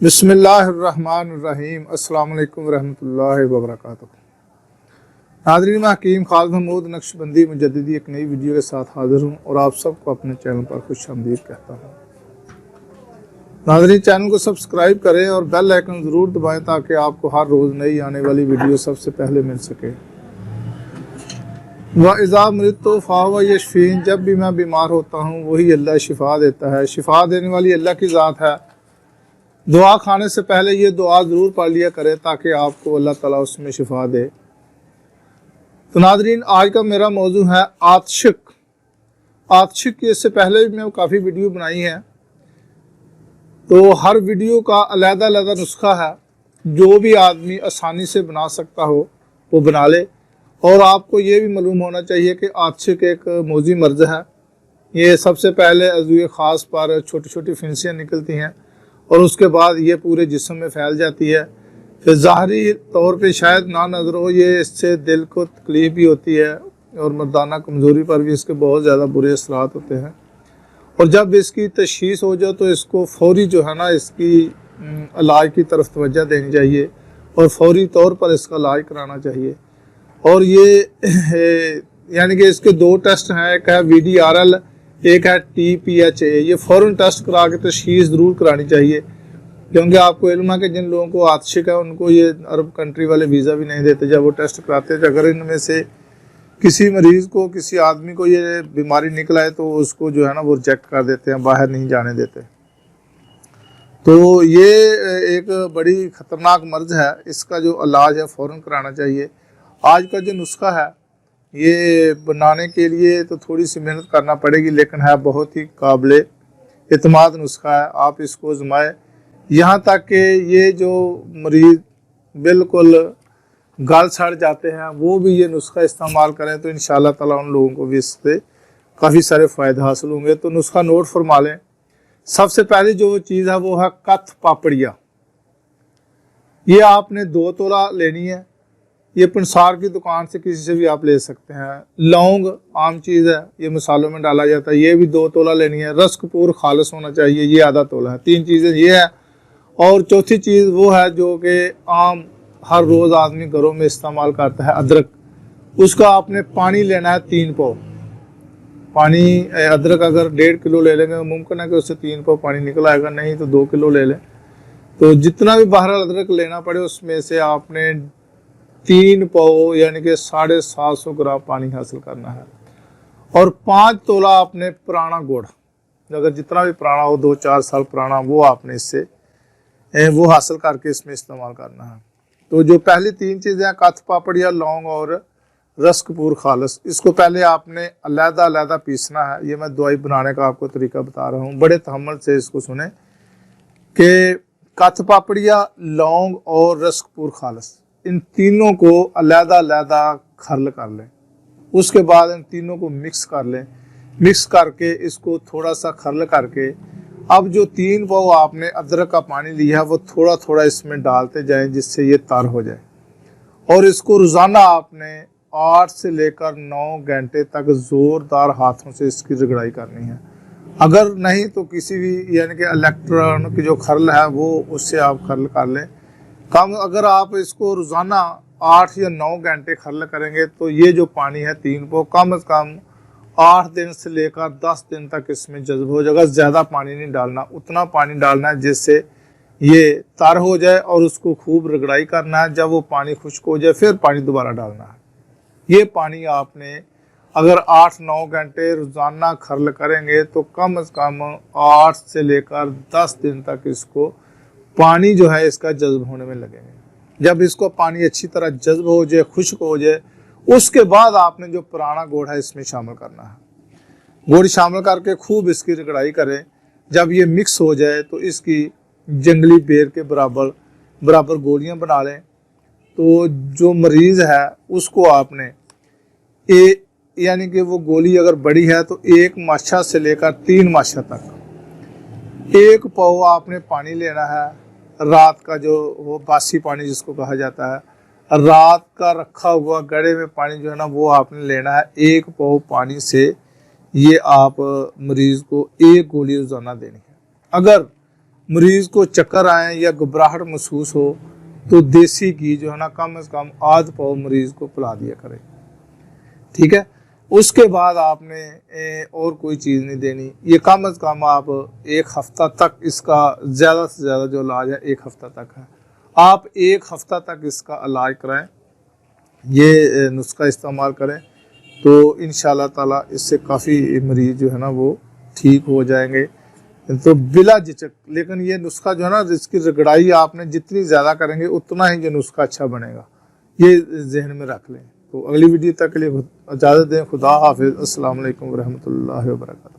बिस्मिल्लाहिर्रहमानिर्रहीम। अस्सलाम वालेकुम रहमतुल्लाहि व बरकातुहू। नाज़रीन, मैं हकीम खालिद महमूद नक्शबंदी मुजद्दिदी एक नई वीडियो के साथ हाजिर हूँ और आप सबको अपने चैनल पर खुशामदीद कहता हूँ। नाज़रीन, चैनल को सब्सक्राइब करें और बेल आइकन ज़रूर दबाएं ताकि आपको हर रोज़ नई आने वाली वीडियो सबसे पहले मिल सके। व इज़ा मरिदतु फ़हुव यशफ़ीन, जब भी मैं बीमार होता हूँ वही अल्लाह शिफा देता है। शिफा देने वाली अल्लाह की ज़ात है। दुआ खाने से पहले ये दुआ ज़रूर पढ़ लिया करें ताकि आपको अल्लाह ताला उसमें शिफा दे। तो नाज़रीन, आज का मेरा मौजू है आतिशिक। आतिशिक के इससे पहले भी मैं काफ़ी वीडियो बनाई है, तो हर वीडियो का अलग-अलग नुस्खा है। जो भी आदमी आसानी से बना सकता हो वो बना ले। और आपको ये भी मालूम होना चाहिए कि आतिशिक एक मौजी मर्ज़ है। ये सबसे पहले अज़ूए ख़ास पर छोटी छोटी फिंसियाँ निकलती हैं और उसके बाद ये पूरे जिस्म में फैल जाती है। फिर ज़ाहरी तौर पे शायद ना नज़र हो, ये इससे दिल को तकलीफ़ भी होती है और मर्दाना कमज़ोरी पर भी इसके बहुत ज़्यादा बुरे असरात होते हैं। और जब इसकी तशख़ीस हो जाए तो इसको फ़ौरी जो है ना, इसकी इलाज की तरफ तवज्जो देनी चाहिए और फ़ौरी तौर पर इसका इलाज कराना चाहिए। और ये यानी कि इसके दो टेस्ट हैं, एक है VDRL, एक है TPHA। ये फ़ौरन टेस्ट करा के तशख़ीस ज़रूर करानी चाहिए, क्योंकि आपको इल्म है कि जिन लोगों को आतिशिक है उनको ये अरब कंट्री वाले वीज़ा भी नहीं देते जब वो टेस्ट कराते हैं। अगर इनमें से किसी मरीज़ को, किसी आदमी को ये बीमारी निकल आए तो उसको जो है ना वो रिजेक्ट कर देते हैं, बाहर नहीं जाने देते। तो ये एक बड़ी ख़तरनाक मर्ज़ है। इसका जो इलाज है फ़ौरन कराना चाहिए। आज का जो नुस्खा है ये बनाने के लिए तो थोड़ी सी मेहनत करना पड़ेगी, लेकिन है बहुत ही काबिल एतमाद नुस्खा है। आप इसको आज़माएं, यहाँ तक कि ये जो मरीज़ बिल्कुल गल सड़ जाते हैं वो भी ये नुस्खा इस्तेमाल करें तो इंशाअल्लाह ताला उन लोगों को भी इससे काफ़ी सारे फ़ायदे हासिल होंगे। तो नुस्खा नोट फरमा लें। सबसे पहले जो चीज़ है वो है कथ पापड़िया। ये आपने 2 तोला लेनी है। ये पंसार की दुकान से किसी से भी आप ले सकते हैं। लौंग आम चीज़ है, ये मसालों में डाला जाता है, ये भी 2 तोला लेनी है। रस कपूर खालिस होना चाहिए, ये आधा तोला है। 3 चीज़ें ये है। और चौथी चीज़ वो है जो कि आम हर रोज़ आदमी घरों में इस्तेमाल करता है, अदरक। उसका आपने पानी लेना है 3 पाव पानी। अदरक अगर 1.5 किलो ले लेंगे मुमकिन है कि उससे 3 पाव पानी निकल आएगा, नहीं तो 2 किलो ले लें। तो जितना भी बहरहाल अदरक लेना पड़े उसमें से आपने 3 पाव यानी कि 750 ग्राम पानी हासिल करना है। और 5 तोला आपने पुराना गुड़, अगर जितना भी पुराना हो, 2-4 साल पुराना, वो आपने इससे वो हासिल करके इसमें इस्तेमाल करना है। तो जो पहली 3 चीज़ें हैं, कथ पापड़िया, लौंग और रस कपूर खालिस, इसको पहले आपने अलग-अलग पीसना है। ये मैं दवाई बनाने का आपको तरीका बता रहा हूँ, बड़े तहम्मुल से इसको सुने। कि कथ पापड़िया, लौंग और रस कपूर खालिस, इन तीनों को अलग-अलग खरल कर लें। उसके बाद इन तीनों को मिक्स कर लें। मिक्स करके इसको थोड़ा सा खरल करके अब जो 3 पाव आपने अदरक का पानी लिया है वो थोड़ा थोड़ा इसमें डालते जाएं जिससे ये तर हो जाए। और इसको रोज़ाना आपने 8 से लेकर 9 घंटे तक ज़ोरदार हाथों से इसकी रगड़ाई करनी है। अगर नहीं तो किसी भी यानी कि इलेक्ट्रॉन की जो खरल है वो उससे आप खरल कर लें। कम अगर आप इसको रोज़ाना 8 या 9 घंटे खरल करेंगे तो ये जो पानी है 3 पाव कम से कम 8 दिन से लेकर 10 दिन तक इसमें जज्ब हो जाएगा। ज़्यादा पानी नहीं डालना, उतना पानी डालना है जिससे ये तर हो जाए और उसको खूब रगड़ाई करना है। जब वो पानी खुश्क हो जाए फिर पानी दोबारा डालना है। ये पानी आपने अगर 8-9 घंटे रोज़ाना खरल करेंगे तो कम से कम 8 से लेकर 10 दिन तक इसको पानी जो है इसका जज्ब होने में लगेंगे। जब इसको पानी अच्छी तरह जज्ब हो जाए, खुश्क हो जाए, उसके बाद आपने जो पुराना गुड़ है इसमें शामिल करना है। गुड़ शामिल करके खूब इसकी रगड़ाई करें। जब ये मिक्स हो जाए तो इसकी जंगली बेर के बराबर गोलियां बना लें। तो जो मरीज़ है उसको आपने यानी कि वो गोली अगर बड़ी है तो 1 माशा से लेकर 3 माशा तक 1 पाव आपने पानी लेना है। रात का जो वो बासी पानी जिसको कहा जाता है, रात का रखा हुआ गड़े में पानी जो है ना वो आपने लेना है। 1 पाव पानी से ये आप मरीज़ को 1 गोली रोज़ाना देनी है। अगर मरीज को चक्कर आए या घबराहट महसूस हो तो देसी घी जो है ना कम से कम आध पाव मरीज को पिला दिया करें, ठीक है। उसके बाद आपने और कोई चीज़ नहीं देनी। ये कम से कम आप 1 हफ्ता तक इसका ज़्यादा से ज़्यादा जो इलाज है 1 हफ्ता तक है, आप 1 हफ्ता तक इसका इलाज कराएं, ये नुस्खा इस्तेमाल करें तो इंशाल्लाह ताला इससे काफ़ी मरीज जो है ना वो ठीक हो जाएंगे, तो बिला झिझक। लेकिन ये नुस्खा जो है ना इसकी रगड़ाई आपने जितनी ज़्यादा करेंगे उतना ही ये नुस्खा अच्छा बनेगा, ये जहन में रख लें। तो अगली वीडियो तक के लिए इजाज़त दें। खुदा हाफिज़। अस्सलाम वालेकुम रहमतुल्लाहि व बरकातहू।